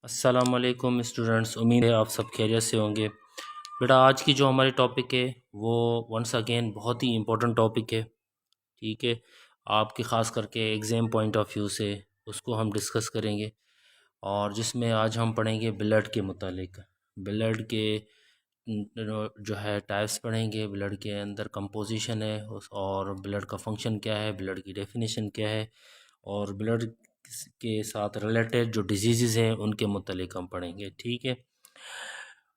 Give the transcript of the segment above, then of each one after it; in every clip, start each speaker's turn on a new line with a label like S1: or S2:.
S1: अस्सलामुअलैकुम स्टूडेंट्स, उम्मीद है आप सब खैरियत से होंगे। बेटा, आज की जो हमारी टॉपिक है वो वंस अगेन बहुत ही इम्पोर्टेंट टॉपिक है। ठीक है, आपके ख़ास करके एग्ज़ाम पॉइंट ऑफ व्यू से उसको हम डिस्कस करेंगे। और जिसमें आज हम पढ़ेंगे ब्लड के मुतालिक, ब्लड के जो है टाइप्स पढ़ेंगे, ब्लड के अंदर कंपोजिशन है और ब्लड का फंक्शन क्या है, ब्लड की डेफिनेशन क्या है और ब्लड के साथ रिलेटेड जो डिजीज़ हैं उनके मुतालिक हम पढ़ेंगे। ठीक है,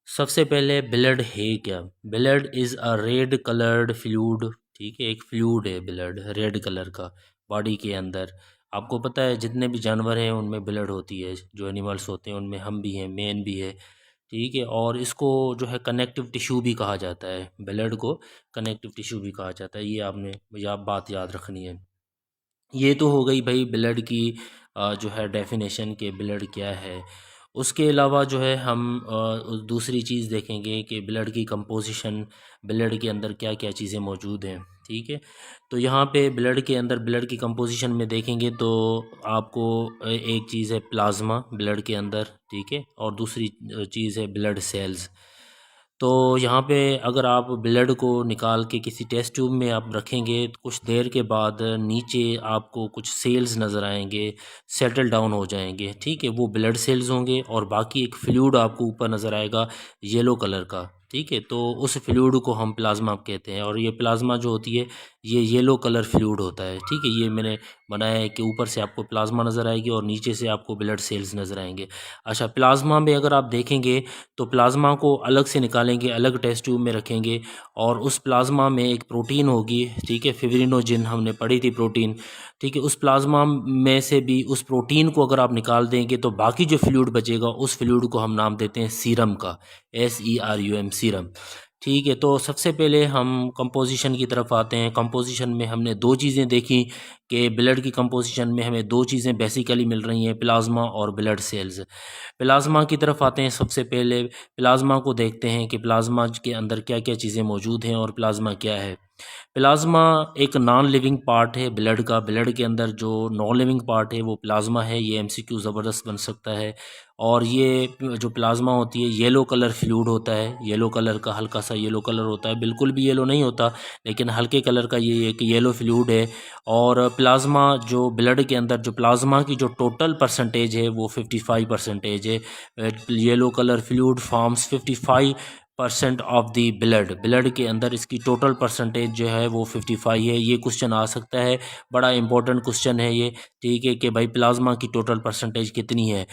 S1: सबसे पहले ब्लड है क्या। Blood is a red coloured fluid. ठीक है, एक फ्लूइड है ब्लड रेड कलर का बॉडी के अंदर। आपको पता है जितने भी जानवर हैं उनमें ब्लड होती है, जो एनिमल्स होते हैं उनमें हम भी हैं, मैन भी है। ठीक है, और इसको जो है कनेक्टिव टिश्यू भी कहा जाता है, ब्लड को कनेक्टिव टिश्यू भी कहा जाता है। ये आपने बात याद रखनी है। ये तो हो गई भाई ब्लड की जो है डेफिनेशन के ब्लड क्या है। उसके अलावा जो है हम दूसरी चीज़ देखेंगे कि ब्लड की कंपोजिशन, ब्लड के अंदर क्या क्या चीज़ें मौजूद हैं। ठीक है, तो यहाँ पे ब्लड के अंदर ब्लड की कंपोजिशन में देखेंगे तो आपको एक चीज़ है प्लाज्मा ब्लड के अंदर। ठीक है, और दूसरी चीज़ है ब्लड सेल्स। तो यहाँ पे अगर आप ब्लड को निकाल के किसी टेस्ट ट्यूब में आप रखेंगे तो कुछ देर के बाद नीचे आपको कुछ सेल्स नज़र आएंगे, सेटल डाउन हो जाएंगे। ठीक है, वो ब्लड सेल्स होंगे और बाकी एक फ्लूइड आपको ऊपर नज़र आएगा येलो कलर का। ठीक है, तो उस फ्लूइड को हम प्लाज्मा कहते हैं और ये प्लाज्मा जो होती है ये येलो कलर फ्लूइड होता है। ठीक है, ये मैंने बनाया है कि ऊपर से आपको प्लाज्मा नज़र आएगी और नीचे से आपको ब्लड सेल्स नज़र आएंगे। अच्छा, प्लाज्मा में अगर आप देखेंगे तो प्लाज्मा को अलग से निकालेंगे, अलग टेस्ट ट्यूब में रखेंगे और उस प्लाज्मा में एक प्रोटीन होगी। ठीक है, फिब्रिनोजेन हमने पढ़ी थी प्रोटीन। ठीक है, उस प्लाज्मा में से भी उस प्रोटीन को अगर आप निकाल देंगे तो बाकी जो फ्लूइड बचेगा उस फ्लूइड को हम नाम देते हैं सीरम का, SERUM, सीरम। ठीक है, तो सबसे पहले हम कंपोजिशन की तरफ आते हैं। कंपोजिशन में हमने दो चीज़ें देखी कि ब्लड की कंपोजिशन में हमें दो चीज़ें बेसिकली मिल रही हैं, प्लाज्मा और ब्लड सेल्स। प्लाज्मा की तरफ आते हैं। सबसे पहले प्लाज्मा को देखते हैं कि प्लाज्मा के अंदर क्या क्या चीज़ें मौजूद हैं और प्लाज्मा क्या है। प्लाज्मा एक नॉन लिविंग पार्ट है ब्लड का। ब्लड के अंदर जो नॉन लिविंग पार्ट है वो प्लाज्मा है। ये MCQ ज़बरदस्त बन सकता है। और ये जो प्लाज्मा होती है येलो कलर फ्लूइड होता है, येलो कलर का, हल्का सा येलो कलर होता है, बिल्कुल भी येलो नहीं होता लेकिन हल्के कलर का ये एक येलो फ्लूइड है। और प्लाज्मा जो ब्लड के अंदर जो प्लाज्मा की जो टोटल परसेंटेज है वो 55% है। Yellow colour fluid forms 55% of the blood. Blood के अंदर इसकी टोटल परसेंटेज जो है वो 55 है। ये क्वेश्चन आ सकता है, बड़ा इंपॉर्टेंट क्वेश्चन है ये। ठीक है, कि भाई प्लाज्मा की टोटल परसेंटेज कितनी है।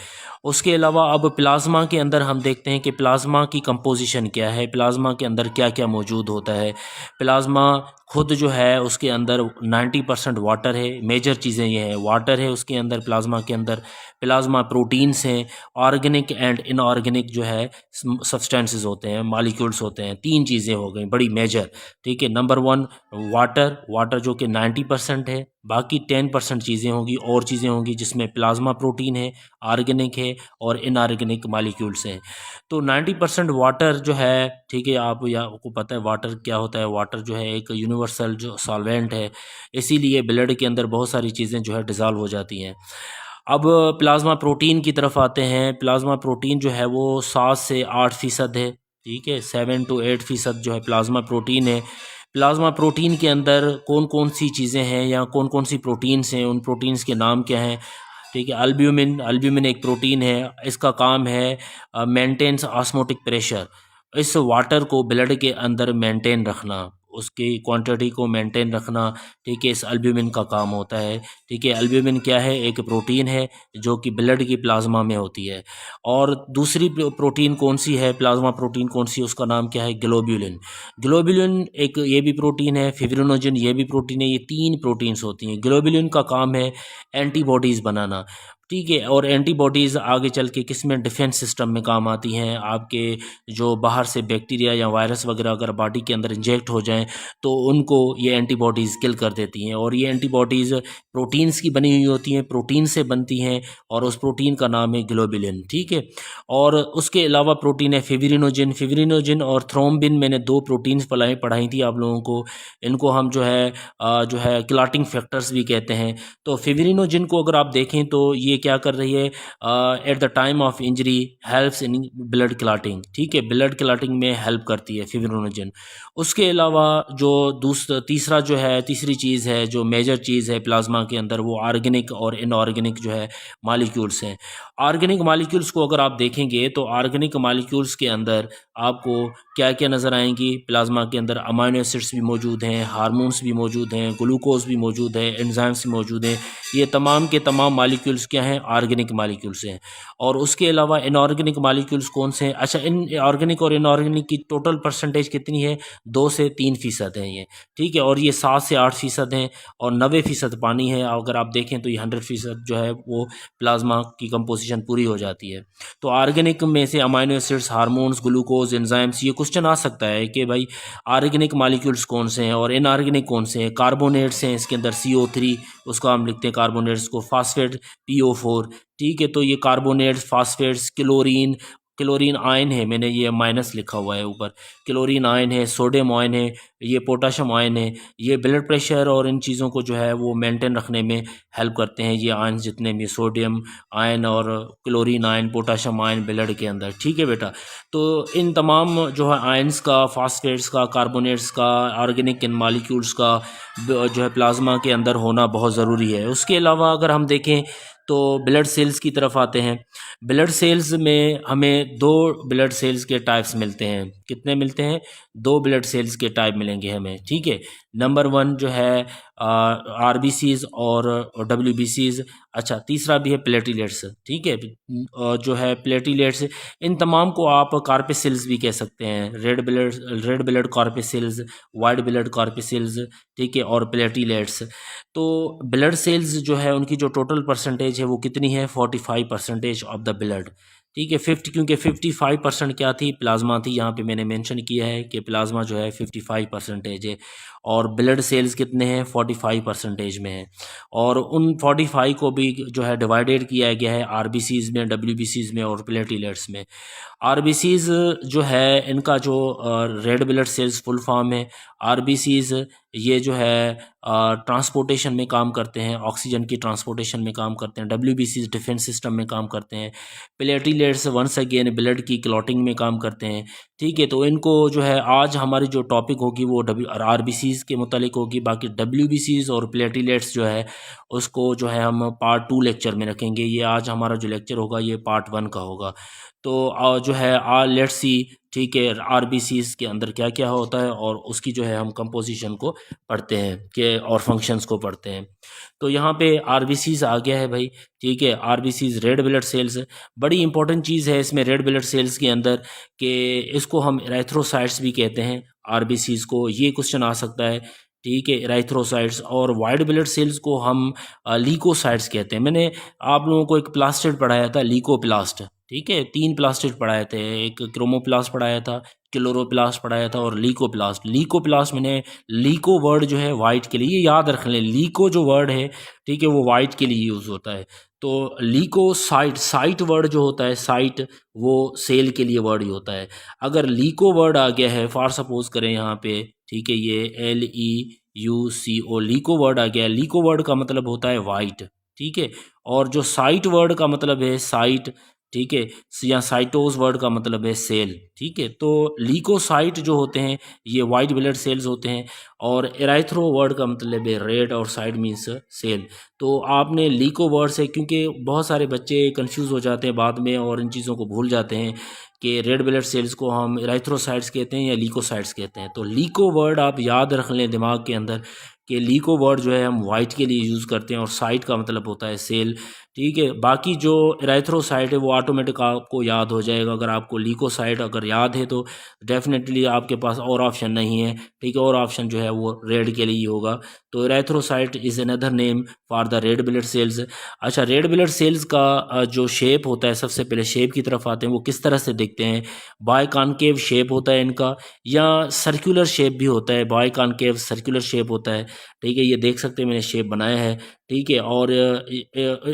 S1: उसके अलावा अब प्लाज्मा के अंदर हम देखते हैं कि प्लाज्मा की कंपोजिशन क्या है, प्लाज्मा के अंदर क्या क्या मौजूद होता है। प्लाज्मा खुद जो है उसके अंदर 90% वाटर है। मेजर चीज़ें ये हैं, वाटर है उसके अंदर, प्लाज्मा के अंदर। प्लाज्मा प्रोटीन्स हैं, ऑर्गेनिक एंड इनऑर्गेनिक जो है सब्सटेंसेस होते हैं, मॉलिक्यूल्स होते हैं। तीन चीज़ें हो गई बड़ी मेजर। ठीक है, नंबर 1 वाटर, वाटर जो कि 90% है। बाकी 10% चीज़ें होंगी और चीज़ें होंगी जिसमें प्लाज्मा प्रोटीन है, ऑर्गेनिक है और इनऑर्गेनिक मॉलिक्यूल्स हैं। तो 90% वाटर जो है, ठीक है, आपको पता है वाटर क्या होता है। वाटर जो है एक यूनिवर्सल जो सॉल्वेंट है, इसीलिए ब्लड के अंदर बहुत सारी चीज़ें जो है डिज़ोल्व हो जाती हैं। अब प्लाज्मा प्रोटीन की तरफ आते हैं। प्लाज्मा प्रोटीन जो है वो 7 से 8% है। ठीक है, 7 to 8% जो है प्लाज्मा प्रोटीन है। प्लाज्मा प्रोटीन के अंदर कौन कौन सी चीज़ें हैं या कौन कौन सी प्रोटीन्स हैं, उन प्रोटीन्स के नाम क्या हैं। ठीक है, अल्ब्यूमिन, अल्ब्यूमिन एक प्रोटीन है। इसका काम है मेंटेन्स ऑस्मोटिक प्रेशर, इस वाटर को ब्लड के अंदर मेंटेन रखना, उसकी क्वांटिटी को मेंटेन रखना। ठीक है, इस अल्ब्यूमिन का काम होता है। ठीक है, अल्ब्यूमिन क्या है, एक प्रोटीन है जो कि ब्लड की प्लाज्मा में होती है। और दूसरी प्रोटीन कौन सी है, प्लाज्मा प्रोटीन कौन सी है, उसका नाम क्या है, ग्लोब्यूलिन। ग्लोब्यूलिन एक ये भी प्रोटीन है, फिब्रिनोजन ये भी प्रोटीन है। ये तीन प्रोटीन्स होती हैं। ग्लोब्यूलिन का काम है एंटीबॉडीज़ बनाना। ठीक है, और एंटीबॉडीज़ आगे चल के किस में, डिफेंस सिस्टम में काम आती हैं। आपके जो बाहर से बैक्टीरिया या वायरस वगैरह अगर बॉडी के अंदर इंजेक्ट हो जाएं तो उनको ये एंटीबॉडीज़ किल कर देती हैं। और ये एंटीबॉडीज़ प्रोटीन्स की बनी हुई होती हैं, प्रोटीन से बनती हैं और उस प्रोटीन का नाम है ग्लोबुलिन। ठीक है, और उसके अलावा प्रोटीन है फिब्रिनोजिन। फिब्रिनोजिन और थ्रोम्बिन, मैंने दो प्रोटीन्स पढ़ाई थी आप लोगों को। इनको हम जो है क्लॉटिंग फैक्टर्स भी कहते हैं। तो फिब्रिनोजिन को अगर आप देखें तो ये क्या कर रही है, at the time of injury helps in blood clotting, ठीक है, ब्लड क्लॉटिंग में हेल्प करती है फिब्रिनोजन। उसके अलावा जो तीसरा जो है, तीसरी चीज़ है जो मेजर चीज़ है प्लाज्मा के अंदर, वो ऑर्गेनिक और इनऑर्गेनिक जो है मॉलिक्यूल्स हैं। ऑर्गेनिक मॉलिक्यूल्स को अगर आप देखेंगे तो ऑर्गेनिक मॉलिक्यूल्स के अंदर आपको क्या क्या नज़र आएंगी, प्लाज्मा के अंदर अमाइनो एसिड्स भी मौजूद हैं, हार्मोन्स भी मौजूद हैं, ग्लूकोज भी मौजूद है, एंजाइम्स भी मौजूद हैं। ये तमाम के तमाम मॉलिक्यूल्स क्या हैं, ऑर्गेनिक मॉलिक्यूल्स हैं। और उसके अलावा इनऑर्गेनिक मॉलिक्यूल्स कौन से हैं? अच्छा, इन ऑर्गेनिक और इनऑर्गेनिक की टोटल परसेंटेज कितनी है? 2 से 3% हैं ये, ठीक है। और ये 7 से 8% हैं और 90% पानी है। अगर आप देखें तो ये 100% जो है वो प्लाज्मा की कंपोजिशन पूरी हो जाती है। तो ऑर्गेनिक में से amino acids, hormones, glucose, enzymes, ये क्वेश्चन आ सकता है कि भाई ऑर्गेनिक मॉलिक्यूल्स कौन से हैं और इनऑर्गेनिक कौन से हैं। कार्बोनेट्स हैं इसके अंदर, CO3 उसको हम लिखते हैं कार्बोनेट्स को, फास्फेट PO4, ठीक है। तो ये कार्बोनेट्स, फास्फेट्स, क्लोरीन, क्लोरीन आयन है, मैंने ये माइनस लिखा हुआ है ऊपर, क्लोरीन आयन है, सोडियम आयन है, ये पोटाशियम आयन है। ये ब्लड प्रेशर और इन चीज़ों को जो है वो मेंटेन रखने में हेल्प करते हैं ये आयन, जितने भी सोडियम आयन और chlorine ion, potassium ion blood के अंदर, ठीक है बेटा। तो इन तमाम जो है आयंस का, फास्फेट्स का, कार्बोनेट्स का, ऑर्गेनिक इन मॉलिक्यूल्स का जो है प्लाज्मा के अंदर होना बहुत ज़रूरी है। उसके अलावा अगर हम देखें तो ब्लड सेल्स की तरफ आते हैं। ब्लड सेल्स में हमें 2 ब्लड सेल्स के टाइप्स मिलते हैं। कितने मिलते हैं? 2 ब्लड सेल्स के टाइप मिलेंगे हमें, ठीक है। नंबर 1 जो है RBCs और WBCs। अच्छा, तीसरा भी है प्लेटिलेट्स, ठीक है। जो है प्लेटिलेट्स, इन तमाम को आप कार्पेसिल्स भी कह सकते हैं। रेड ब्लड कार्पेसिल्स, वाइट ब्लड कार्पेसिल्स, ठीक है, और प्लेटिलेट्स। तो ब्लड सेल्स जो है उनकी जो टोटल परसेंटेज है वो कितनी है? 45% ऑफ द ब्लड, ठीक है। 55% क्या थी? प्लाज्मा थी। यहाँ पे मैंने मेंशन किया है कि प्लाज्मा जो है 55% है और ब्लड सेल्स कितने हैं? 45% में है। और उन 45 को भी जो है डिवाइडेड किया गया है RBCs में, WBCs में और प्लेटिलेट्स में। RBCs जो है इनका जो red blood sales full form है। RBCs ये जो है ट्रांसपोर्टेशन में काम करते हैं, ऑक्सीजन की ट्रांसपोर्टेशन में काम करते हैं। WBCs डिफेंस सिस्टम में काम करते हैं। प्लेटिलेट्स वंस अगेन ब्लड की क्लॉटिंग में काम करते हैं, ठीक है। तो इनको जो है आज हमारी जो टॉपिक होगी वो RBCs के मुतालिक होगी। बाकी WBCs और प्लेटिलेट्स जो है उसको जो है हम पार्ट 2 लेक्चर में रखेंगे। ये आज हमारा जो लेक्चर होगा ये पार्ट 1 का होगा। तो जो है लेट्स सी, ठीक है, RBCs के अंदर क्या क्या होता है और उसकी जो है हम कंपोजिशन को पढ़ते हैं कि और फंक्शंस को पढ़ते हैं। तो यहाँ पे RBCs आ गया है भाई, ठीक है। RBCs रेड ब्लड सेल्स, बड़ी इंपॉर्टेंट चीज़ है इसमें रेड ब्लड सेल्स के अंदर कि इसको हम इरेथ्रोसाइट्स भी कहते हैं। RBCs को ये क्वेश्चन आ सकता है, ठीक है, इरेथ्रोसाइट्स। और वाइट ब्लड सेल्स को हम लीकोसाइट्स कहते हैं। मैंने आप लोगों को एक प्लास्टिड पढ़ाया था, लीकोप्लास्ट, ठीक है। 3 प्लास्टिड पढ़ाए थे, एक क्रोमोप्लास्ट पढ़ाया था, क्लोरोप्लास्ट पढ़ाया था और लीकोप्लास्ट। लीकोप्लास्ट मैंने, लीको वर्ड जो है वाइट के लिए, ये याद रख लें, लीको जो वर्ड है, ठीक है, वो वाइट के लिए यूज़ होता है। तो लीकोसाइट, साइट वर्ड जो होता है, साइट वो सेल के लिए वर्ड ही होता है। अगर लीको वर्ड आ गया है, फॉर सपोज करें यहाँ पे, ठीक है, ये LEUCO लीको वर्ड आ गया है। लीको वर्ड का मतलब होता है वाइट, ठीक है। और जो साइट वर्ड का मतलब है साइट, ठीक है, या साइटोज वर्ड का मतलब है सेल, ठीक है। तो लीकोसाइट जो होते हैं ये वाइट ब्लड सेल्स होते हैं और एराइथ्रो वर्ड का मतलब है रेड और साइड मीन्स सेल। तो आपने लीको वर्ड से, क्योंकि बहुत सारे बच्चे कंफ्यूज हो जाते हैं बाद में और इन चीज़ों को भूल जाते हैं कि रेड ब्लड सेल्स को हम एराइथ्रोसाइट्स कहते हैं या लीकोसाइट्स कहते हैं। तो लीको वर्ड आप याद रख लें दिमाग के अंदर कि लीको वर्ड जो है हम वाइट के लिए यूज़ करते हैं और साइट का मतलब होता है सेल, ठीक है। बाकी जो एराइथ्रोसाइट है वो ऑटोमेटिक आपको याद हो जाएगा। अगर आपको लीकोसाइट अगर याद है तो डेफिनेटली आपके पास और ऑप्शन नहीं है, ठीक है, और ऑप्शन जो है वो रेड के लिए ही होगा। तो erythrocyte is another name for the red blood cells. अच्छा, रेड ब्लड सेल्स का जो शेप होता है, सबसे पहले शेप की तरफ आते हैं, वो किस तरह से दिखते हैं? बाय कॉनकेव शेप होता है इनका या सर्कुलर शेप भी होता है। बाय कॉनकेव सर्कुलर शेप होता है, ठीक है, ये देख सकते हैं मैंने शेप बनाया है, ठीक है। और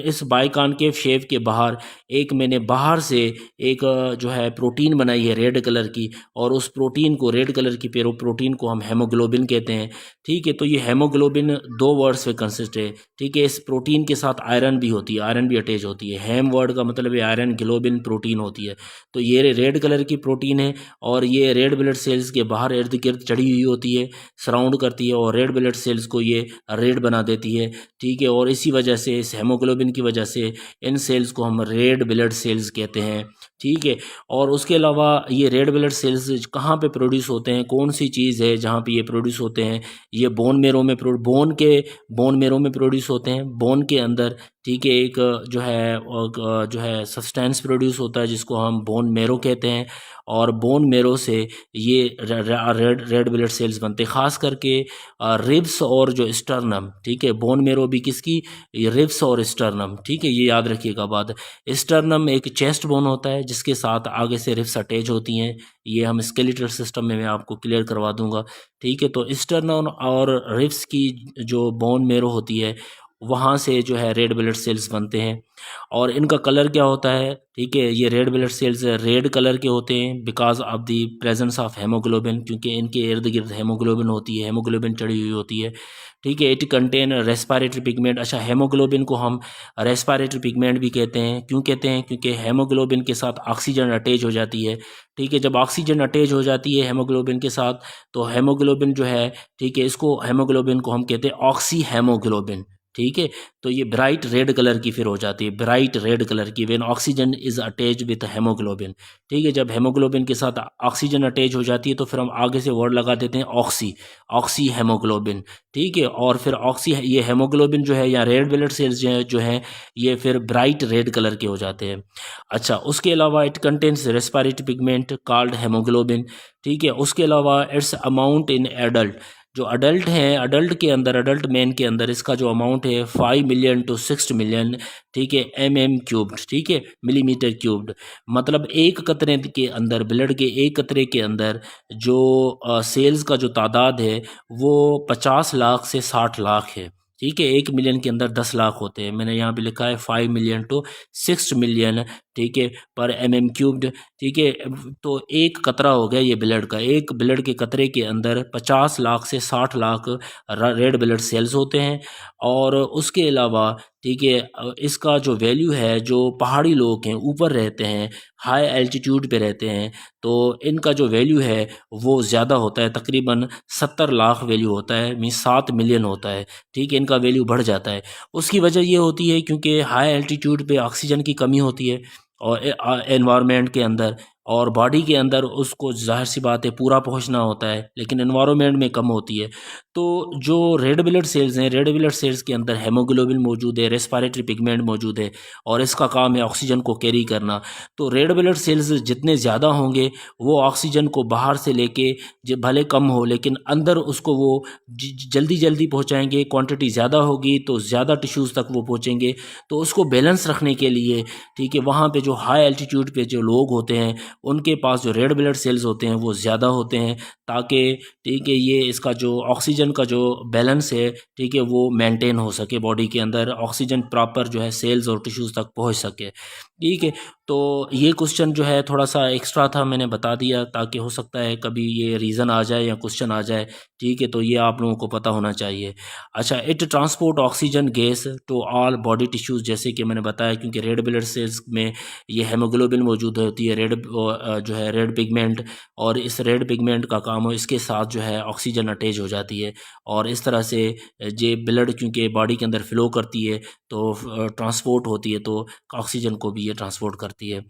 S1: इस बाइकॉन्केव शेप के बाहर एक मैंने बाहर से एक जो है प्रोटीन बनाई है रेड कलर की, और उस प्रोटीन को रेड कलर की प्रोटीन को हम हेमोग्लोबिन कहते हैं। ठीक है, तो ये हेमोग्लोबिन दो वर्ड्स में कंसिस्ट है। ठीक है, इस प्रोटीन के साथ आयरन भी होती है, आयरन भी अटैच होती है। हेम वर्ड का मतलब है आयरन, ग्लोबिन प्रोटीन होती है। तो ये रेड कलर की प्रोटीन है और ये रेड ब्लड सेल्स के बाहर इर्द गिर्द चढ़ी हुई होती है, सराउंड करती है और रेड ब्लड सेल्स को ये रेड बना देती है। ठीक है, और इसी वजह से, इस हेमोग्लोबिन की वजह से इन सेल्स को हम रेड ब्लड सेल्स कहते हैं। ठीक है, और उसके अलावा ये रेड ब्लड सेल्स कहाँ पे प्रोड्यूस होते हैं, कौन सी चीज़ है जहाँ पे ये प्रोड्यूस होते हैं? ये बोन मेरो में बोन मेरो में प्रोड्यूस होते हैं, बोन के अंदर। ठीक है, एक जो है सब्सटेंस प्रोड्यूस होता है जिसको हम बोन मेरो कहते हैं, और बोन मेरो से ये रेड ब्लड सेल्स बनते हैं, ख़ास करके रिब्स और जो स्टर्नम। ठीक है, बोन मेरो भी किसकी? रिब्स और स्टर्नम। ठीक है, ये याद रखिएगा बात। स्टर्नम एक चेस्ट बोन होता है जिसके साथ आगे से रिब्स अटैच होती हैं। ये हम स्केलेटल सिस्टम में मैं आपको क्लियर करवा दूंगा। ठीक है, तो स्टर्नम और रिब्स की जो बोन मेरो होती है वहाँ से जो है रेड ब्लड सेल्स बनते हैं, और इनका कलर क्या होता है? ठीक है, ये red blood cells red colour के होते हैं because of the presence of haemoglobin, क्योंकि इनके इर्द गिर्द हेमोग्लोबिन होती है, हेमोग्लोबिन चढ़ी हुई होती है। ठीक है, इट कंटेन रेस्पिरेटरी पिगमेंट। अच्छा, हेमोग्लोबिन को हम रेस्पिरेटरी पिगमेंट भी कहते हैं। क्यों कहते हैं? क्योंकि हेमोग्लोबिन के साथ ऑक्सीजन अटैच हो जाती है। ठीक है, जब ऑक्सीजन अटैच हो जाती है हेमोग्लोबिन के साथ, तो हेमोग्लोबिन जो है, ठीक है, इसको हेमोग्लोबिन को हम कहते हैं ऑक्सी हेमोग्लोबिन। ठीक है, तो ये ब्राइट रेड कलर की फिर हो जाती है, ब्राइट रेड कलर की, when oxygen is attach with haemoglobin. ठीक है, जब हेमोग्लोबिन के साथ ऑक्सीजन अटैच हो जाती है तो फिर हम आगे से वर्ड लगा देते हैं ऑक्सी हेमोग्लोबिन। ठीक है, और फिर ये हेमोग्लोबिन जो है या रेड ब्लड सेल्स जो है ये फिर ब्राइट रेड कलर के हो जाते हैं। अच्छा, उसके अलावा it contains respiratory pigment called haemoglobin. ठीक है, उसके अलावा इट्स अमाउंट इन एडल्ट, जो अडल्ट हैं, अडल्ट के अंदर, अडल्ट मैन के अंदर इसका जो अमाउंट है 5 मिलियन टू 6 मिलियन। ठीक है, mm³ ठीक है, मिलीमीटर क्यूब्ड। मतलब एक कतरे के अंदर, ब्लड के एक कतरे के अंदर जो सेल्स का जो तादाद है वो 50 लाख से 60 लाख है। ठीक है, 1 मिलियन के अंदर 10 लाख होते हैं। मैंने यहाँ पे लिखा है 5 मिलियन टू 6 मिलियन। ठीक है, पर mm³। ठीक है, तो एक कतरा हो गया ये ब्लड का, एक ब्लड के कतरे के अंदर 50 लाख से 60 लाख रेड ब्लड सेल्स होते हैं। और उसके अलावा ठीक है, इसका जो वैल्यू है, जो पहाड़ी लोग हैं, ऊपर रहते हैं, हाई एल्टीट्यूड पे रहते हैं, तो इनका जो वैल्यू है वो ज़्यादा होता है, तकरीबन 70 लाख वैल्यू होता है, मीन 7 मिलियन होता है। ठीक है, इनका वैल्यू बढ़ जाता है। उसकी वजह ये होती है क्योंकि हाई एल्टीट्यूड पे ऑक्सीजन की कमी होती है और एनवायरनमेंट के अंदर, और बॉडी के अंदर उसको ज़ाहिर सी बात है पूरा पहुंचना होता है, लेकिन एनवायरनमेंट में कम होती है। तो जो रेड ब्लड सेल्स हैं, रेड ब्लड सेल्स के अंदर हेमोग्लोबिन मौजूद है, रेस्पिरेटरी पिगमेंट मौजूद है, और इसका काम है ऑक्सीजन को कैरी करना। तो रेड ब्लड सेल्स जितने ज़्यादा होंगे वो ऑक्सीजन को बाहर से लेके, भले कम हो लेकिन अंदर उसको वो जल्दी जल्दी पहुँचाएँगे। क्वान्टिटी ज़्यादा होगी तो ज़्यादा टिश्यूज़ तक वो पहुँचेंगे। तो उसको बैलेंस रखने के लिए, ठीक है, वहाँ पे जो हाई एल्टीट्यूड पे जो लोग होते हैं उनके पास जो रेड ब्लड सेल्स होते हैं वो ज़्यादा होते हैं, ताकि ठीक है ये इसका जो ऑक्सीजन का जो बैलेंस है, ठीक है, वो मेंटेन हो सके, बॉडी के अंदर ऑक्सीजन प्रॉपर जो है सेल्स और टिश्यूज़ तक पहुंच सके। ठीक है, तो ये क्वेश्चन जो है थोड़ा सा एक्स्ट्रा था, मैंने बता दिया ताकि हो सकता है कभी ये रीज़न आ जाए या क्वेश्चन आ जाए। ठीक है, तो ये आप लोगों को पता होना चाहिए। अच्छा, it transport oxygen gas to all body tissues, जैसे कि मैंने बताया, क्योंकि रेड ब्लड सेल्स में ये हेमोग्लोबिन मौजूद होती है, जो है रेड पिगमेंट, और इस रेड पिगमेंट का काम हो, इसके साथ जो है ऑक्सीजन अटैच हो जाती है, और इस तरह से ये ब्लड क्योंकि बॉडी के अंदर फ्लो करती है तो ट्रांसपोर्ट होती है, तो ऑक्सीजन को भी ये ट्रांसपोर्ट करती है।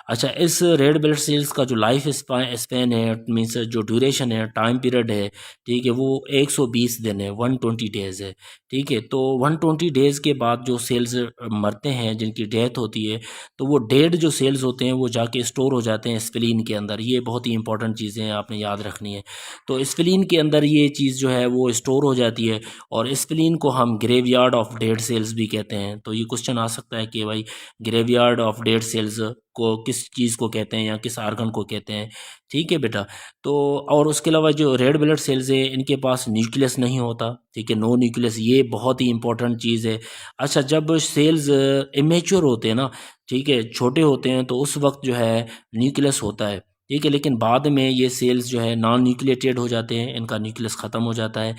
S1: अच्छा, इस रेड ब्लड सेल्स का जो लाइफ स्पैन है, मीन्स जो ड्यूरेशन है, टाइम पीरियड है, ठीक है, वो 120 दिन है, 120 डेज़ है। ठीक है, तो 120 डेज़ के बाद जो सेल्स मरते हैं, जिनकी डेथ होती है, तो वो डेड जो सेल्स होते हैं वो जाके स्टोर हो जाते हैं स्प्लीन के अंदर। ये बहुत ही इंपॉर्टेंट चीज़ें हैं, आपने याद रखनी है। तो स्प्लीन के अंदर ये चीज़ जो है वो स्टोर हो जाती है, और स्प्लीन को हम ग्रेवयार्ड ऑफ डेड सेल्स भी कहते हैं। तो ये क्वेश्चन आ सकता है कि भाई graveyard of dead cells cells को किस चीज़ को कहते हैं या किस आर्गन को कहते हैं, ठीक है बेटा। तो और उसके अलावा जो रेड ब्लड सेल्स है इनके पास न्यूक्लियस नहीं होता, ठीक है, नो न्यूक्लियस, ये बहुत ही इंपॉर्टेंट चीज़ है। अच्छा, जब सेल्स इमेच्योर होते हैं ना, ठीक है, छोटे होते हैं, तो उस वक्त जो है न्यूक्लियस होता है, ठीक है, लेकिन बाद में ये सेल्स जो है नॉन न्यूक्लिएटेड हो जाते हैं, इनका न्यूक्लियस ख़त्म हो जाता है।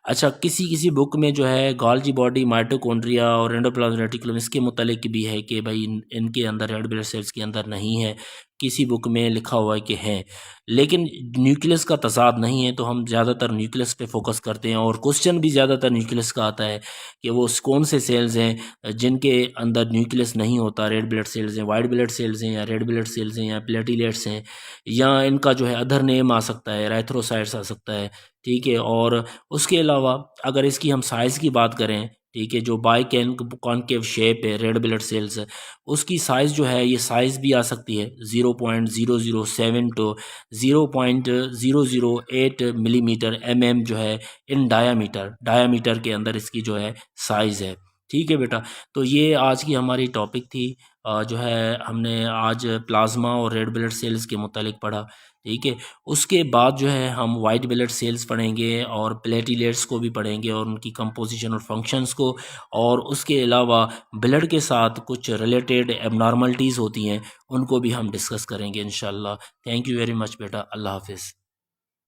S1: अच्छा, किसी किसी बुक में जो है गोल्गी बॉडी, माइटोकॉन्ड्रिया और एंडोप्लाज्मिक रेटिकुलम इसके मुतालिक भी है कि भाई इनके अंदर रेड ब्लड सेल्स के अंदर नहीं है, किसी बुक में लिखा हुआ है कि हैं, लेकिन न्यूक्लियस का तज़ाद नहीं है, तो हम ज़्यादातर न्यूक्लियस पे फोकस करते हैं। और क्वेश्चन भी ज़्यादातर न्यूक्लियस का आता है कि वो कौन से सेल्स हैं जिनके अंदर न्यूक्लियस नहीं होता, रेड ब्लड सेल्स हैं, वाइट ब्लड सेल्स हैं, या रेड ब्लड सेल्स हैं, या प्लेटिलेट्स हैं, या इनका जो है अदर नेम आ सकता है, एराथ्रोसाइट्स आ सकता है, ठीक है। और उसके अलावा अगर इसकी हम साइज़ की बात करें, ठीक है, जो कॉनकेव शेप है रेड ब्लड सेल्स, उसकी साइज़ जो है, ये साइज़ भी आ सकती है 0.007 टू 0.008 मिलीमीटर जो है इन डायामीटर के अंदर इसकी जो है साइज़ है, ठीक है बेटा। तो ये आज की हमारी टॉपिक थी, जो है हमने आज प्लाज्मा और रेड ब्लड सेल्स के मुतालिक पढ़ा, ठीक है। उसके बाद जो है हम वाइट ब्लड सेल्स पढ़ेंगे और प्लेटिलेट्स को भी पढ़ेंगे और उनकी कंपोजिशन और फंक्शंस को, और उसके अलावा ब्लड के साथ कुछ रिलेटेड एबनॉर्मलिटीज़ होती हैं, उनको भी हम डिस्कस करेंगे इंशाल्लाह। थैंक यू वेरी मच बेटा, अल्लाह हाफिज़।